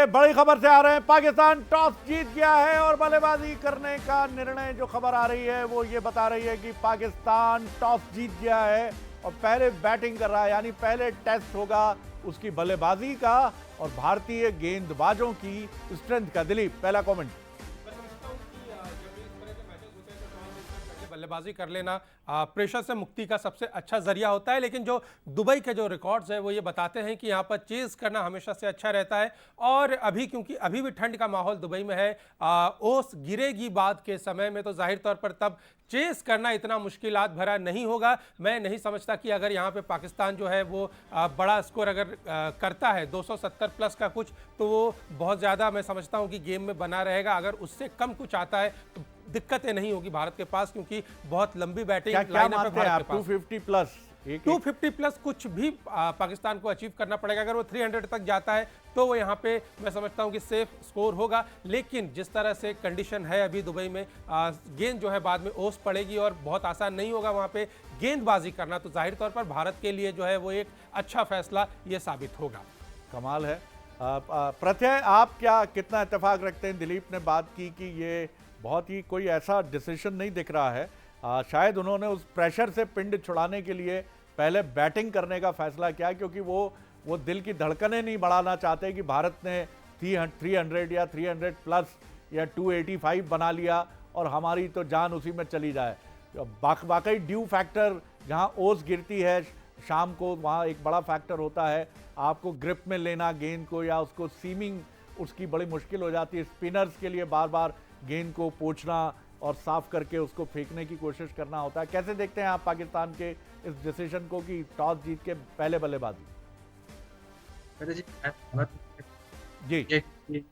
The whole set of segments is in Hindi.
बड़ी खबर से आ रहे हैं। पाकिस्तान टॉस जीत गया है और बल्लेबाजी करने का निर्णय, जो खबर आ रही है वो ये बता रही है कि पाकिस्तान टॉस जीत गया है और पहले बैटिंग कर रहा है, यानी पहले टेस्ट होगा उसकी बल्लेबाजी का और भारतीय गेंदबाजों की स्ट्रेंथ का। दिलीप, पहला कमेंट। बल्लेबाजी कर लेना प्रेशर से मुक्ति का सबसे अच्छा जरिया होता है, लेकिन जो दुबई के जो रिकॉर्ड्स है वो ये बताते हैं कि यहाँ पर चेज करना हमेशा से अच्छा रहता है। और अभी क्योंकि अभी भी ठंड का माहौल दुबई में है, ओस गिरेगी बाद के समय में, तो जाहिर तौर पर तब चेस करना इतना मुश्किलात भरा नहीं होगा। मैं नहीं समझता कि अगर यहाँ पे पाकिस्तान जो है वो बड़ा स्कोर अगर करता है 270 प्लस का कुछ, तो वो बहुत ज़्यादा मैं समझता हूँ कि गेम में बना रहेगा। अगर उससे कम कुछ आता है तो दिक्कतें नहीं होगी भारत के पास, क्योंकि बहुत लंबी बैटिंग लाइनअप है भारत के पास। 250 प्लस 250 प्लस कुछ भी पाकिस्तान को अचीव करना पड़ेगा। अगर वो 300 तक जाता है तो वो यहाँ पे मैं समझता हूँ कि सेफ स्कोर होगा। लेकिन जिस तरह से कंडीशन है अभी दुबई में, गेंद जो है बाद में ओस पड़ेगी और बहुत आसान नहीं होगा वहाँ पे गेंदबाजी करना, तो जाहिर तौर पर भारत के लिए जो है वो एक अच्छा फैसला ये साबित होगा। कमाल है। प्रत्यय, आप क्या कितना इत्तेफाक रखते हैं? दिलीप ने बात की कि ये बहुत ही कोई ऐसा डिसीजन नहीं दिख रहा है। शायद उन्होंने उस प्रेशर से पिंड छुड़ाने के लिए पहले बैटिंग करने का फैसला किया, क्योंकि वो दिल की धड़कनें नहीं बढ़ाना चाहते कि भारत ने 300 या 300 प्लस या 285 बना लिया और हमारी तो जान उसी में चली जाए। वाकई ड्यू फैक्टर, जहां ओस गिरती है शाम को, वहां एक बड़ा फैक्टर होता है। आपको ग्रिप में लेना गेंद को या उसको सीमिंग उसकी बड़ी मुश्किल हो जाती है। स्पिनर्स के लिए बार बार गेंद को पोंछना और साफ करके उसको फेंकने की कोशिश करना होता है। कैसे देखते हैं आप पाकिस्तान के इस डिसीजन को कि टॉस जीत के पहले बल्लेबाजी? जी,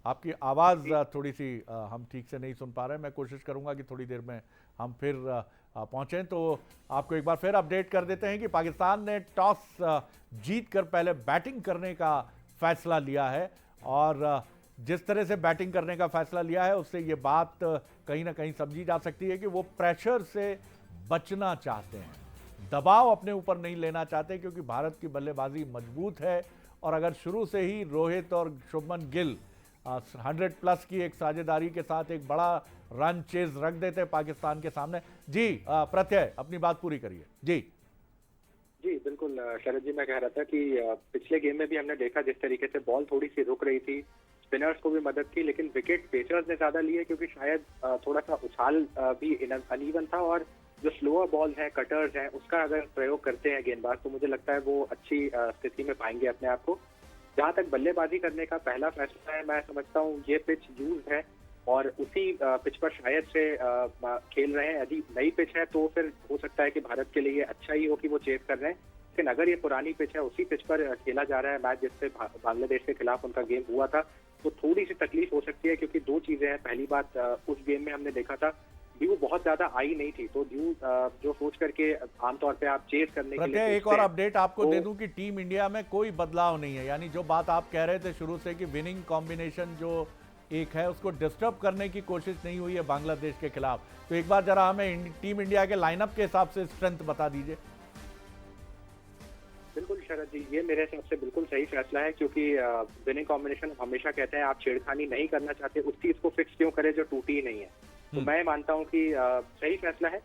आपकी आवाज़ थोड़ी सी हम ठीक से नहीं सुन पा रहे हैं। मैं कोशिश करूंगा कि थोड़ी देर में हम फिर पहुंचें, तो आपको एक बार फिर अपडेट कर देते हैं कि पाकिस्तान ने टॉस जीत कर पहले बैटिंग करने का फैसला लिया है। और जिस तरह से बैटिंग करने का फैसला लिया है उससे ये बात कहीं ना कहीं समझी जा सकती है कि वो प्रेशर से बचना चाहते हैं, दबाव अपने ऊपर नहीं लेना चाहते, क्योंकि भारत की बल्लेबाजी मजबूत है। और अगर शुरू से ही रोहित और शुभमन गिल 100 प्लस की एक साझेदारी के साथ एक बड़ा रन चेज रख देते पाकिस्तान के सामने। जी प्रत्यय, अपनी बात पूरी करिए। जी बिल्कुल शरद जी, मैं कह रहा था कि पिछले गेम में भी हमने देखा जिस तरीके से बॉल थोड़ी सी रुक रही थी, स्पिनर्स को भी मदद की, लेकिन विकेट पेसर्स ने ज्यादा लिए, क्योंकि शायद थोड़ा सा उछाल भी अनइवन था। और जो स्लोअर बॉल है, कटर्स हैं, उसका अगर प्रयोग करते हैं गेंदबाज, तो मुझे लगता है वो अच्छी स्थिति में पाएंगे अपने आप को। जहां तक बल्लेबाजी करने का पहला फैसला है, मैं समझता हूँ ये पिच यूज है और उसी पिच पर शायद से खेल रहे हैं। यदि नई पिच है तो फिर हो सकता है कि भारत के लिए अच्छा ही हो कि वो चेस कर रहे हैं, लेकिन अगर ये पुरानी पिच है, उसी पिच पर खेला जा रहा है मैच जिससे बांग्लादेश के खिलाफ उनका गेम हुआ था, तो थोड़ी सी तकलीफ हो सकती है। क्योंकि दो चीजें हैं, पहली बात, उस गेम में हमने देखा था ड्यू बहुत ज्यादा आई नहीं थी, तो ड्यू जो सोच करके आमतौर पे आप चेस करने के लिए एक और अपडेट आपको दे दूं कि टीम इंडिया में कोई बदलाव नहीं है। यानी जो बात आप कह रहे थे शुरू से कि विनिंग कॉम्बिनेशन जो एक है उसको डिस्टर्ब करने की कोशिश नहीं हुई है बांग्लादेश के खिलाफ। तो एक बार जरा हमें टीम इंडिया के लाइनअप के हिसाब से स्ट्रेंथ बता दीजिए। बिल्कुल शरद जी, ये मेरे हिसाब से बिल्कुल सही फैसला है, क्योंकि विनिंग कॉम्बिनेशन हमेशा कहते हैं आप छेड़खानी नहीं करना चाहते, उस चीज को फिक्स क्यों करें जो टूटी ही नहीं है। तो मैं मानता हूं कि सही फैसला है,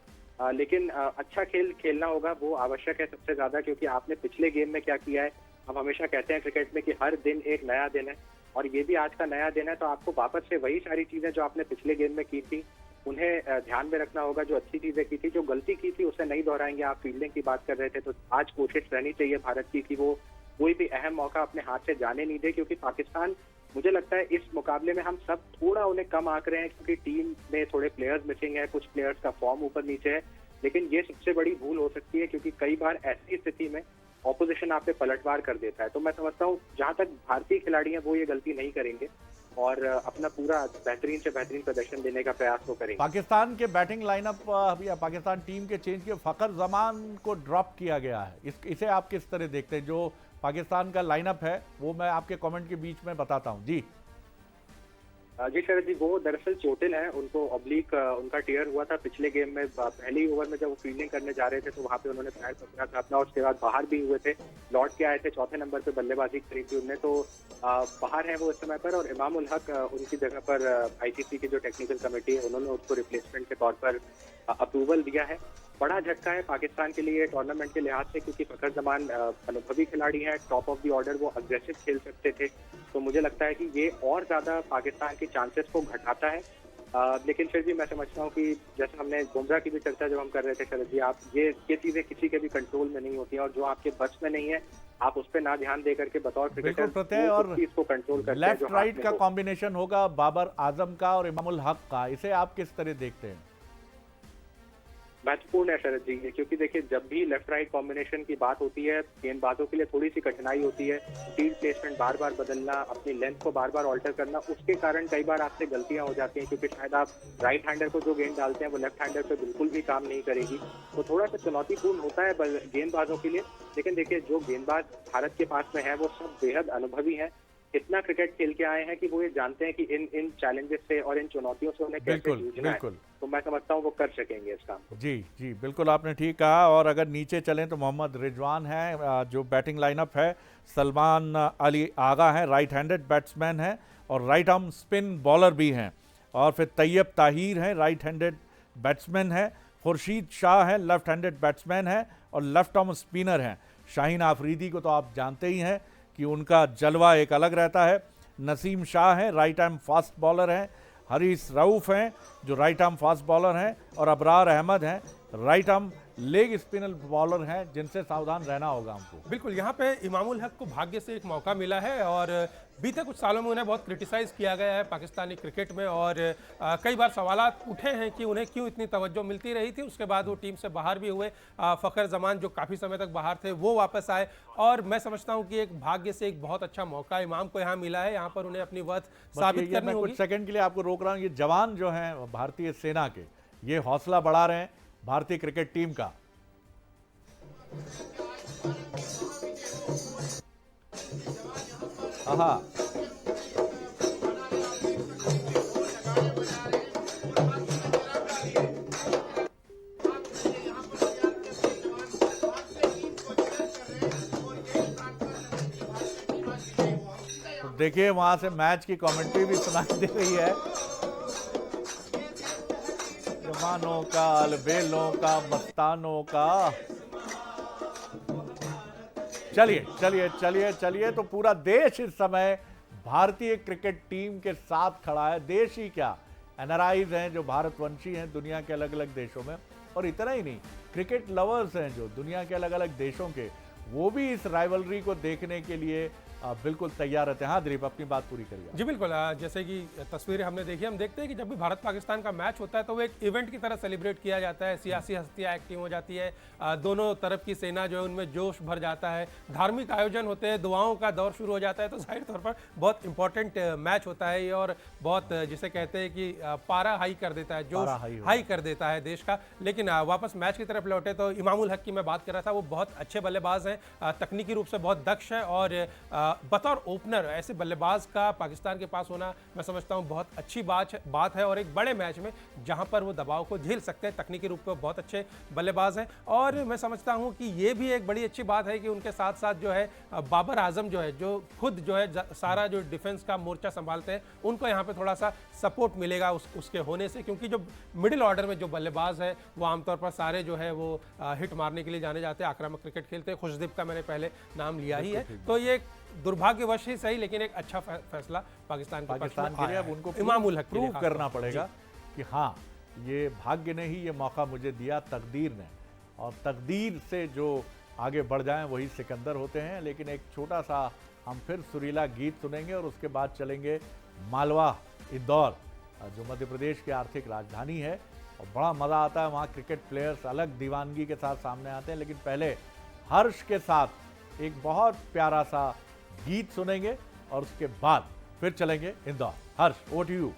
लेकिन अच्छा खेल खेलना होगा, वो आवश्यक है सबसे ज्यादा। क्योंकि आपने पिछले गेम में क्या किया है, हम हमेशा कहते हैं क्रिकेट में कि हर दिन एक नया दिन है, और ये भी आज का नया दिन है। तो आपको वापस से वही सारी चीजें जो आपने पिछले गेम में की थी उन्हें ध्यान में रखना होगा। जो अच्छी चीजें की थी, जो गलती की थी, उसे नहीं दोहराएंगे। आप फील्डिंग की बात कर रहे थे, तो आज कोशिश रहनी चाहिए भारत की कि वो कोई भी अहम मौका अपने हाथ से जाने नहीं दे, क्योंकि पाकिस्तान, मुझे लगता है इस मुकाबले में हम सब थोड़ा उन्हें कम आंक रहे हैं, क्योंकि टीम में थोड़े प्लेयर्स मिसिंग है, कुछ प्लेयर्स का फॉर्म ऊपर नीचे है। लेकिन ये सबसे बड़ी भूल हो सकती है, क्योंकि कई बार ऐसी स्थिति में ऑपोजिशन आप पे पलटवार कर देता है। तो मैं समझता हूँ जहां तक भारतीय खिलाड़ी हैं वो ये गलती नहीं करेंगे और अपना पूरा बेहतरीन से बेहतरीन प्रदर्शन देने का प्रयास वो करेंगे। पाकिस्तान के बैटिंग लाइनअप या पाकिस्तान टीम के चेंज के फखर जमान को ड्रॉप किया गया है, इसे आप किस तरह देखते हैं? जो पाकिस्तान का लाइनअप है वो मैं आपके कमेंट के बीच में बताता हूं। जी जी शरद जी, वो दरअसल चोटिल हैं, उनको ऑब्लिक उनका टीयर हुआ था पिछले गेम में। पहले ओवर में जब वो फील्डिंग करने जा रहे थे तो वहां पे उन्होंने पैर पकड़ा था अपना, उसके बाद बाहर भी हुए थे, लौट के आए थे, चौथे नंबर पे बल्लेबाजी करी थी उनने। तो बाहर है वो इस समय पर, और इमाम उल हक उनकी जगह पर आईसीसी की जो टेक्निकल कमेटी है उन्होंने उसको रिप्लेसमेंट के तौर पर अप्रूवल दिया है। बड़ा झटका है पाकिस्तान के लिए टूर्नामेंट के लिहाज से, क्योंकि फखर जमान अनुभवी खिलाड़ी हैं, टॉप ऑफ द ऑर्डर, वो अग्रेसिव खेल सकते थे। तो मुझे लगता है कि ये और ज्यादा पाकिस्तान के चांसेस को घटाता है। लेकिन फिर भी मैं समझता हूँ कि जैसे हमने बुमराह की भी चर्चा जब हम कर रहे थे शरद जी, आप ये चीजें किसी के भी कंट्रोल में नहीं होती हैं, और जो आपके बस में नहीं है आप उस पर ना ध्यान दे करके बतौर बिल्कुल क्रिकेटर प्रत्यय, वो और उस चीज को कंट्रोल करते हैं लेफ्ट जो हाथ राइट में का हो। कॉम्बिनेशन होगा बाबर आजम का और इमामुल हक का, इसे आप किस तरह देखते हैं? महत्वपूर्ण है शरद जी ये, क्योंकि देखिए जब भी लेफ्ट राइट कॉम्बिनेशन की बात होती है, गेंदबाजों के लिए थोड़ी सी कठिनाई होती है। फील्ड प्लेसमेंट बार बार बदलना, अपनी लेंथ को बार बार ऑल्टर करना, उसके कारण कई बार आपसे गलतियां हो जाती हैं, क्योंकि शायद आप राइट हैंडर को जो गेंद डालते हैं वो लेफ्ट हैंडर पे बिल्कुल भी काम नहीं करेगी। तो थोड़ा सा चुनौतीपूर्ण होता है गेंदबाजों के लिए। लेकिन देखिए जो गेंदबाज भारत के पास में है वो सब बेहद अनुभवी हैं, इतना क्रिकेट खेल के आए हैं कि वो ये जानते हैं कि इन चैलेंजेस से और इन चुनौतियों से उन्हें कैसे बिल्कुल जूझना है। बिल्कुल। तो मैं समझता हूँ वो कर सकेंगे इस काम को। जी जी, बिल्कुल आपने ठीक कहा। और अगर नीचे चलें तो मोहम्मद रिजवान है, जो बैटिंग लाइनअप है। सलमान अली आगा हैं, राइट हैंडेड बैट्समैन हैं और राइट आर्म स्पिन बॉलर भी हैं। और फिर तैयब ताहिर हैं, राइट हैंडेड बैट्समैन हैं। खुर्शीद शाह हैं, लेफ्ट हैंडेड बैट्समैन हैं और लेफ्ट आर्म स्पिनर हैं। शाहीन आफरीदी को तो आप जानते ही हैं कि उनका जलवा एक अलग रहता है। नसीम शाह हैं, राइट आर्म फास्ट बॉलर हैं। हरीस रऊफ हैं जो राइट आर्म फास्ट बॉलर हैं, और अबरार अहमद हैं, right arm leg spinner bowler हैं, जिनसे सावधान रहना होगा हमको। बिल्कुल, यहाँ पे इमामुल हक को भाग्य से एक मौका मिला है, और बीते कुछ सालों में उन्हें बहुत क्रिटिसाइज़ किया गया है पाकिस्तानी क्रिकेट में, और कई बार सवालात उठे हैं कि उन्हें क्यों इतनी तवज्जो मिलती रही थी। उसके बाद वो टीम से बाहर भी हुए। फ़खर जमान जो काफ़ी समय तक बाहर थे वो वापस आए, और मैं समझता हूँ कि एक भाग्य से एक बहुत अच्छा मौका इमाम को यहाँ मिला है। यहाँ पर उन्हें अपनी वर्थ साबित करनी मैं होगी। कुछ सेकंड के लिए आपको रोक रहा हूँ। ये जवान जो हैं भारतीय सेना के, ये हौसला बढ़ा रहे हैं भारतीय क्रिकेट टीम का। आहा, तो देखिए वहां से मैच की कमेंट्री भी सुनाई दे रही है। जवानों का, अलबेलों का, मस्तानों का। चलिए चलिए चलिए चलिए, तो पूरा देश इस समय भारतीय क्रिकेट टीम के साथ खड़ा है। देश ही क्या, एनआरआईज हैं जो भारतवंशी हैं दुनिया के अलग अलग देशों में, और इतना ही नहीं, क्रिकेट लवर्स हैं जो दुनिया के अलग अलग देशों के, वो भी इस राइवलरी को देखने के लिए बिल्कुल तैयार रहते हैं। हाँ दिलीप, अपनी बात पूरी करिए। जी बिल्कुल, जैसे कि तस्वीरें हमने देखी, हम देखते हैं कि जब भी भारत पाकिस्तान का मैच होता है तो वो एक इवेंट की तरह सेलिब्रेट किया जाता है। सियासी हस्तियां एक्टिव हो जाती है, दोनों तरफ की सेना जो है उनमें जोश भर जाता है, धार्मिक आयोजन होते हैं, दुआओं का दौर शुरू हो जाता है। तो जाहिर तौर पर बहुत इंपॉर्टेंट मैच होता है ये, और बहुत जिसे कहते हैं कि पारा हाई कर देता है, जोश हाई कर देता है देश का। लेकिन वापस मैच की तरफ लौटे तो इमामुल हक की मैं बात कर रहा था, वो बहुत अच्छे बल्लेबाज हैं, तकनीकी रूप से बहुत दक्ष हैं, और बतौर ओपनर ऐसे बल्लेबाज का पाकिस्तान के पास होना मैं समझता हूं बहुत अच्छी बात है। और एक बड़े मैच में जहां पर वो दबाव को झेल सकते हैं, तकनीकी रूप से बहुत अच्छे बल्लेबाज हैं। और मैं समझता हूं कि ये भी एक बड़ी अच्छी बात है कि उनके साथ साथ जो है बाबर आजम जो है, जो खुद जो है सारा जो डिफेंस का मोर्चा संभालते हैं, उनको यहाँ पे थोड़ा सा सपोर्ट मिलेगा उसके होने से, क्योंकि जो मिडिल ऑर्डर में जो बल्लेबाज है वो आमतौर पर सारे जो है वो हिट मारने के लिए जाने जाते हैं, आक्रामक क्रिकेट खेलते हैं। खुशदीप का मैंने पहले नाम लिया ही है। तो ये दुर्भाग्यवश ही सही, लेकिन एक अच्छा फैसला पाकिस्तान के लिए अब उनको इमामुल हक प्रूव करना पड़ेगा कि हाँ, ये भाग्य ने ही ये मौका मुझे दिया, तकदीर ने, और तकदीर से जो आगे बढ़ जाएं वही सिकंदर होते हैं। लेकिन एक छोटा सा हम फिर सुरीला गीत सुनेंगे और उसके बाद चलेंगे मालवा, इंदौर, जो मध्य प्रदेश की आर्थिक राजधानी है, और बड़ा मज़ा आता है वहाँ। क्रिकेट प्लेयर्स अलग दीवानगी के साथ सामने आते हैं। लेकिन पहले हर्ष के साथ एक बहुत प्यारा सा गीत सुनेंगे और उसके बाद फिर चलेंगे इंदौर। हर्ष, ओवर टू यू।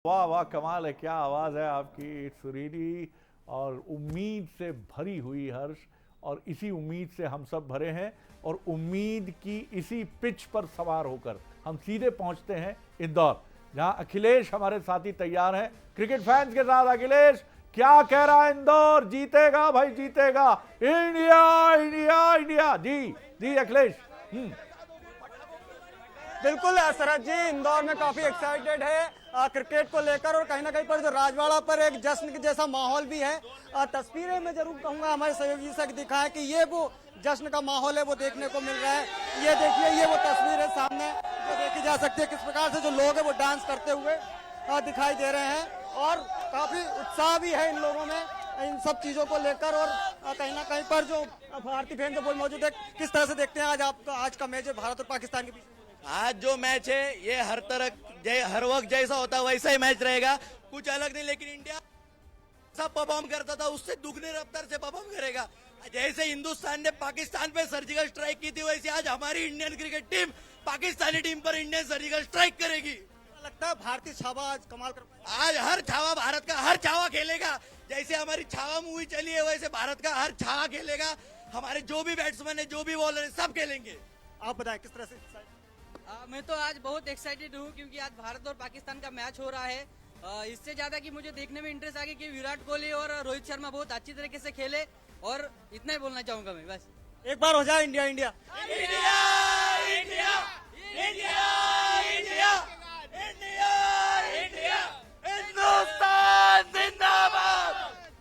वाह वाह, कमाल है, क्या आवाज़ है आपकी, सुरीली और उम्मीद से भरी हुई हर्ष। और इसी उम्मीद से हम सब भरे हैं और उम्मीद की इसी पिच पर सवार होकर हम सीधे पहुंचते हैं इंदौर, जहां अखिलेश हमारे साथी तैयार हैं क्रिकेट फैंस के साथ। अखिलेश, क्या कह रहा है इंदौर? जीतेगा भाई, जीतेगा इंडिया इंडिया इंडिया। जी जी अखिलेश। बिल्कुल शरद जी, इंदौर में काफी एक्साइटेड है क्रिकेट को लेकर, और कहीं ना कहीं पर जो राजवाड़ा पर एक जश्न के जैसा माहौल भी है। तस्वीरें मैं जरूर कहूंगा हमारे सहयोगी से दिखाएं कि ये वो जश्न का माहौल है वो देखने को मिल रहा है। ये देखिए, ये वो तस्वीर है सामने जो देखी जा सकती है, किस प्रकार से जो लोग हैं वो डांस करते हुए दिखाई दे रहे हैं, और काफी उत्साह भी है इन लोगों में इन सब चीजों को लेकर। और कहीं ना कहीं पर जो भारतीय फैन जो मौजूद है, किस तरह से देखते हैं आज का मैच है भारत और पाकिस्तान के बीच? आज जो मैच है ये हर वक्त जैसा होता है वैसा ही मैच रहेगा, कुछ अलग नहीं। लेकिन इंडिया सब परफॉर्म करता था उससे दुगने रफ्तार से परफॉर्म करेगा। जैसे हिंदुस्तान ने पाकिस्तान पे सर्जिकल स्ट्राइक की थी, वैसे आज हमारी Indian cricket team Pakistani team पर इंडियन सर्जिकल स्ट्राइक करेगी। लगता है भारतीय छावा आज कमाल कर, आज हर छावा, भारत का हर छावा खेलेगा। जैसे हमारी छावा मूवी चली है वैसे भारत का हर छावा खेलेगा। हमारे जो भी बैट्समैन है, जो भी बॉलर है, सब खेलेंगे। आप बताएं किस तरह से? मैं तो आज बहुत एक्साइटेड हूँ क्योंकि आज भारत और पाकिस्तान का मैच हो रहा है। इससे ज्यादा कि मुझे देखने में इंटरेस्ट आ गया कि विराट कोहली और रोहित शर्मा बहुत अच्छी तरीके से खेले, और इतना ही बोलना चाहूंगा मैं बस। एक बार हो जाए India India India India India India India India, Hindustan जिंदाबाद,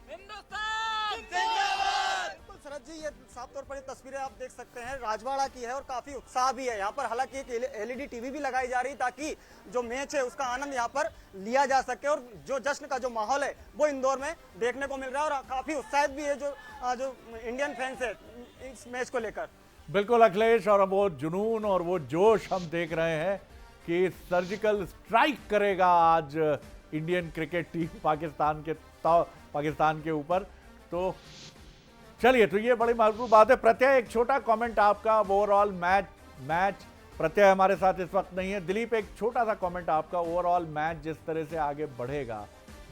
हिंदुस्तान जिंदाबाद। तो शरद जी, ये साफ तौर पर ये तस्वीरें आप देख सकते हैं राजवाड़ा की है, और काफी उत्साह भी है यहाँ पर। हालांकि एक एलईडी टीवी भी लगाई जा रही ताकि जो मैच है उसका आनंद यहाँ पर लिया जा सके, और जो जश्न का जो माहौल है वो इंदौर में देखने को मिल रहा है, और काफी उत्साहित भी है जो इंडियन फैंस है इस मैच को लेकर। बिल्कुल अखिलेश, और वो जुनून और वो जोश हम देख रहे हैं कि सर्जिकल स्ट्राइक करेगा आज इंडियन क्रिकेट टीम पाकिस्तान के ऊपर। तो चलिए, तो ये बड़ी महत्वपूर्ण बात है। प्रत्यय, एक छोटा कमेंट आपका ओवरऑल मैच प्रत्यय हमारे साथ इस वक्त नहीं है। दिलीप, एक छोटा सा कमेंट आपका ओवरऑल मैच जिस तरह से आगे बढ़ेगा,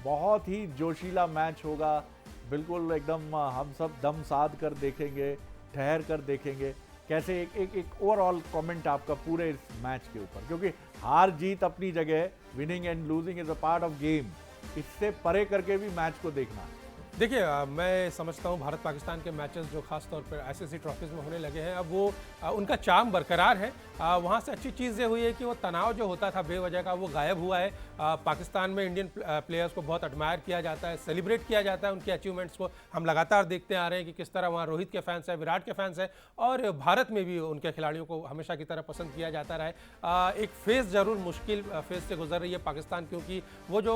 बहुत ही जोशीला मैच होगा, बिल्कुल एकदम हम सब दम साध कर देखेंगे, ठहर कर देखेंगे। कैसे एक ओवरऑल कमेंट आपका पूरे इस मैच के ऊपर, क्योंकि हार जीत अपनी जगह, winning and losing is a part of game, इससे परे करके भी मैच को देखना है। देखिए, मैं समझता हूँ भारत पाकिस्तान के मैचेस जो खास तौर पर आईसीसी ट्रॉफीज़ में होने लगे हैं, अब वो उनका चार्म बरकरार है। वहाँ से अच्छी चीज़ ये हुई है कि वो तनाव जो होता था बेवजह का, वो गायब हुआ है। पाकिस्तान में इंडियन प्लेयर्स को बहुत एडमायर किया जाता है, सेलिब्रेट किया जाता है उनके अचीवमेंट्स को। हम लगातार देखते आ रहे हैं कि किस तरह वहाँ रोहित के फैंस हैं, विराट के फैंस हैं, और भारत में भी उनके खिलाड़ियों को हमेशा की तरह पसंद किया जाता रहा है। एक फेज़ ज़रूर मुश्किल फेज़ से गुजर रही है पाकिस्तान, क्योंकि वो जो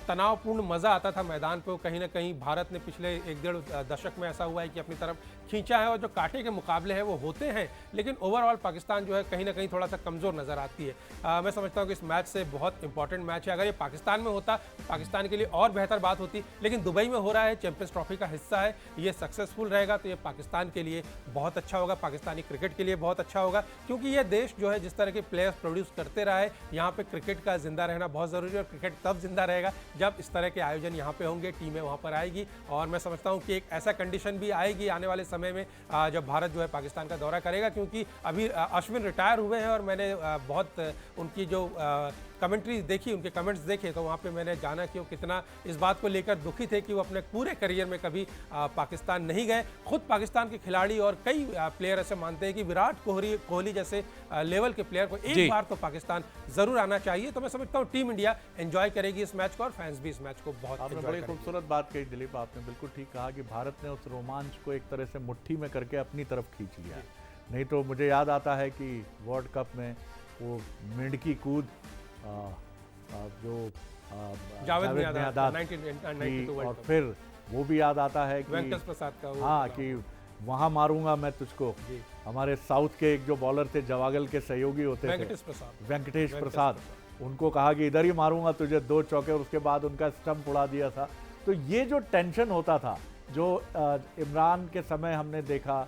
तनावपूर्ण मज़ा आता था मैदान पर, कहीं ना कहीं भारत ने पिछले 1-1.5 दशक में ऐसा हुआ है कि अपनी तरफ खींचा है, और जो कांटे के मुकाबले हैं वो होते हैं, लेकिन ओवरऑल पाकिस्तान जो है कहीं ना कहीं थोड़ा सा कमज़ोर नज़र आती है। मैं समझता हूँ कि इस मैच से बहुत इंपॉर्टेंट मैच है। अगर ये पाकिस्तान में होता तो पाकिस्तान के लिए और बेहतर बात होती, लेकिन दुबई में हो रहा है, चैंपियंस ट्रॉफी का हिस्सा है, ये सक्सेसफुल रहेगा तो ये पाकिस्तान के लिए बहुत अच्छा होगा, पाकिस्तानी क्रिकेट के लिए बहुत अच्छा होगा, क्योंकि ये देश जो है जिस तरह के प्लेयर्स प्रोड्यूस करते रहा है, यहाँ पर क्रिकेट का जिंदा रहना बहुत ज़रूरी है। और क्रिकेट तब जिंदा रहेगा जब इस तरह के आयोजन यहाँ पर होंगे, टीमें वहाँ पर आएगी, और मैं समझता हूँ कि एक ऐसा कंडीशन भी आएगी आने वाले समय में जब भारत जो है पाकिस्तान का दौरा करेगा, क्योंकि अभी अश्विन रिटायर हुए हैं, और मैंने बहुत उनकी जो कमेंट्रीज देखी, उनके कमेंट्स देखे, तो वहाँ पे मैंने जाना कि वो कितना इस बात को लेकर दुखी थे कि वो अपने पूरे करियर में कभी पाकिस्तान नहीं गए। खुद पाकिस्तान के खिलाड़ी और कई प्लेयर ऐसे मानते हैं कि विराट कोहली जैसे लेवल के प्लेयर को एक बार तो पाकिस्तान जरूर आना चाहिए। तो मैं समझता हूँ टीम इंडिया एंजॉय करेगी इस मैच को, और फैंस भी इस मैच को बहुत आपने बड़ी खूबसूरत बात कही दिलीप, आपने बिल्कुल ठीक कहा कि भारत ने उस रोमांच को एक तरह से मुट्ठी में करके अपनी तरफ खींच लिया। नहीं तो मुझे याद आता है कि वर्ल्ड कप में वो मेंढकी कूद जो जावेद मियांदाद और फिर वो भी याद आता है कि वेंकटेश प्रसाद का, हाँ, कि वहाँ मारूंगा मैं तुझको। हमारे साउथ के एक जो बॉलर थे, जवागल के सहयोगी होते थे, वेंकटेश प्रसाद, उनको कहा कि इधर ही मारूंगा तुझे 2 चौके, और उसके बाद उनका स्टंप उड़ा दिया था। तो ये जो टेंशन होता था, जो इमरान के समय हमने देखा,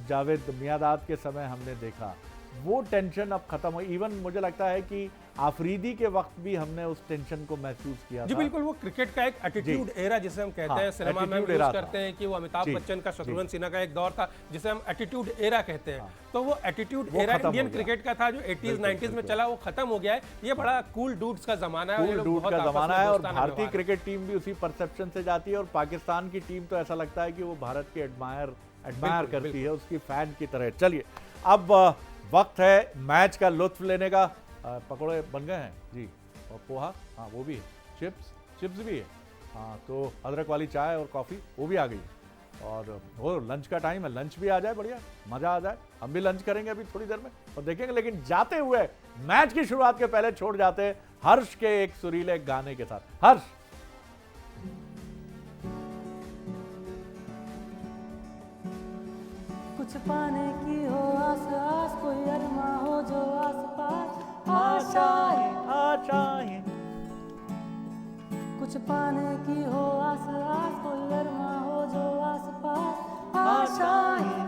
जावेद मियांदाद के समय हमने देखा, वो टेंशन अब खत्म हो। इवन मुझे लगता है कि आफरीदी के वक्त भी हमने उस टेंशन को महसूस किया जी था। बिल्कुल, वो क्रिकेट का एक एटीट्यूड एरा जिसे हम कहते हैं, सिनेमा में हम attitude यूज era करते था। हैं कि वो अमिताभ जी, बच्चन का, जी। शत्रुघ्न सिन्हा का एक दौर था जिसे हम एटीट्यूड एरा कहते हैं। तो वो एटीट्यूड वो एरा खत्म हो इंडियन गया। क्रिकेट का था जो 80s 90s में चला, वो खत्म हो गया है। ये बड़ा कूल डूड्स का जमाना है और ये कूल लोग डूड बहुत का आपस में जमाना है और दोस्ताना भारतीय व्यवहार है। क्रिकेट टीम भी उसी परसेप्शन से जाती है और पाकिस्तान की टीम तो ऐसा लगता है कि वो भारत की एडमायर बिल्कुल, करती है, उसकी फैन की तरह। चलिए अब वक्त है मैच का लुत्फ लेने का। पकौड़े बन गए हैं जी, और पोहा, हाँ वो भी है, चिप्स भी है, हाँ तो अदरक वाली चाय और कॉफ़ी वो भी आ गई और वो लंच का टाइम है, लंच भी आ जाए, बढ़िया मज़ा आ जाए। हम भी लंच करेंगे अभी थोड़ी देर में और देखेंगे, लेकिन जाते हुए मैच की शुरुआत के पहले छोड़ जाते हैं हर्ष के एक सुरीले गाने के साथ। हर्ष, कुछ पाने की हो आस आस, कोई अरमा हो जो आस पास, आशाएं आशाएं कुछ पाने की हो आस आस, कोई अरमा हो जो आस पास, आशाएं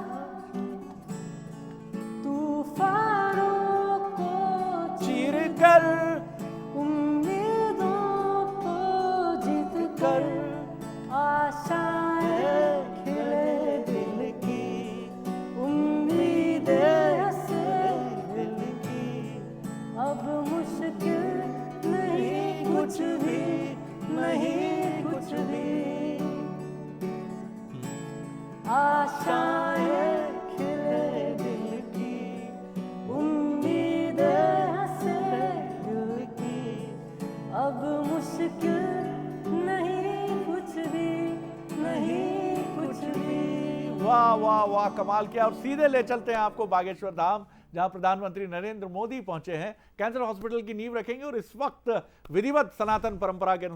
तूफानों को चीर कर उम्मीदों को जीत कर, आशाएं खिले दिल की, उम्मीदें हंसे दिल की, अब मुश्किल नहीं कुछ भी, नहीं कुछ भी, आशाएं खिले दिल की, उम्मीदें हंसे दिल की, अब मुश्किल नहीं कुछ भी, नहीं कुछ भी। वाह वाह वाह, कमाल किया। और सीधे ले चलते हैं आपको बागेश्वर धाम, जहां प्रधानमंत्री नरेंद्र मोदी पहुंचे हैं, कैंसर हॉस्पिटल की नींव रखेंगे और इस वक्त विधिवत सनातन परंपरा के अनुसार